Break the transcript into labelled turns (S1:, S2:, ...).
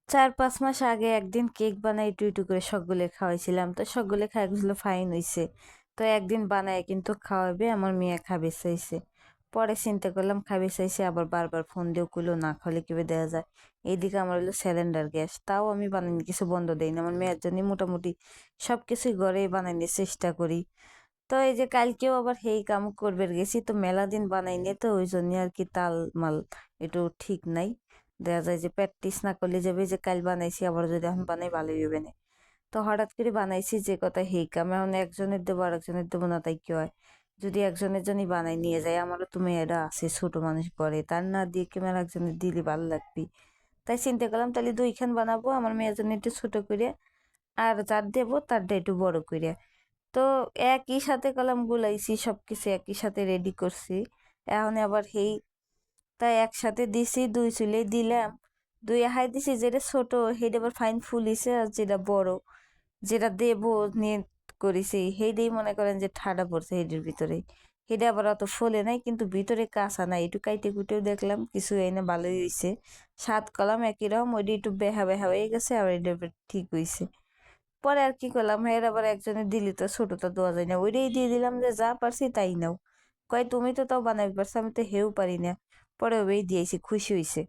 S1: ৪-৫ মাস আগে একদিন কেক বানাই একটু, একটু করে সবগুলো খাওয়াইছিলাম। তো সবগুলো খাইয়া কইছিল ফাইন হইছে। তো একদিন বানায় কিন্তু খাওয়াবে, আমার মেয়ে খাবে চাইছে। পরে চিন্তা করলাম খাবে চাইছে, আবার বারবার ফোন দিয়েও কইলো না খাওয়ালে কিভাবে দেয়া যায়। এইদিকে আমার হইলো সিলিন্ডার গ্যাস। তাও আমি বানাইনি, কিছু বন্ধ দেই না। আমার মেয়ের জন্যই মোটামুটি সবকিছুই ঘরেই বানাইতে চেষ্টা করি। তো এই যে কালকেও আবার হেই কাম করবার গেছি, তো মেলা দিন বানাই নিয়ে তো ওই জন্য আর কি তাল মাল একটু ঠিক নাই। দেখা যায় যে প্র্যাকটিস না করলে যাবে যে কাল বানাইছি আবার যদি এখন বানাই ভালোই হবে না। তো হঠাৎ করে বানাইছি যে কথা হেই কাম, এখন একজনের দেবো আর একজনের দেবো না, তাই কি হয়? যদি একজনের জন্যই বানাই নিয়ে যায়, আমারও তো মেয়েরা আছে ছোট মানুষ করে, তার না দিয়ে কি আমার একজনের দিলে ভালো লাগবে। তাই চিন্তা করলাম তাহলে দুইখান বানাবো, আমার মেয়ের জন্য একটু ছোট করে, আর যার দেবো তারটা একটু বড় করে। তো একই সাথে কলাম গুলাইছি, সবকিছু একই সাথে রেডি করছি। এখন আবার হেই তাই একসাথে দিছি, দুই চুলেই দিলাম। দুই হাই দিছি, যেটা ছোট সেইটা আবার ফাইন ফুলিছে, আর যেটা বড় যেটা দেবো নিয়ে করেছি সেইটাই মনে করেন যে ঠাডা পড়ছে হেডের ভিতরে। হেডে আবার অত ফলে নাই, কিন্তু ভিতরে কাঁচা নাই, একটু কাইটে কুটেও দেখলাম কিছু এই না, ভালোই হয়েছে। স্বাদ কলাম একই রকম, ওইটা একটু বেহা বেহা হয়ে গেছে, আর এটা ঠিক হয়েছে। পরে আর কি করলাম, এর আবার একজনে দিলি তো ছোটটা দেওয়া যায় না, ওইটাই দিয়ে দিলাম যে যা পারছি তাই নাও। কয় তুমি তো তাও বানাইতে পারছো, আমি তো হেউ পারি না। পরে ওই দিয়েছি, খুশি হয়েছে।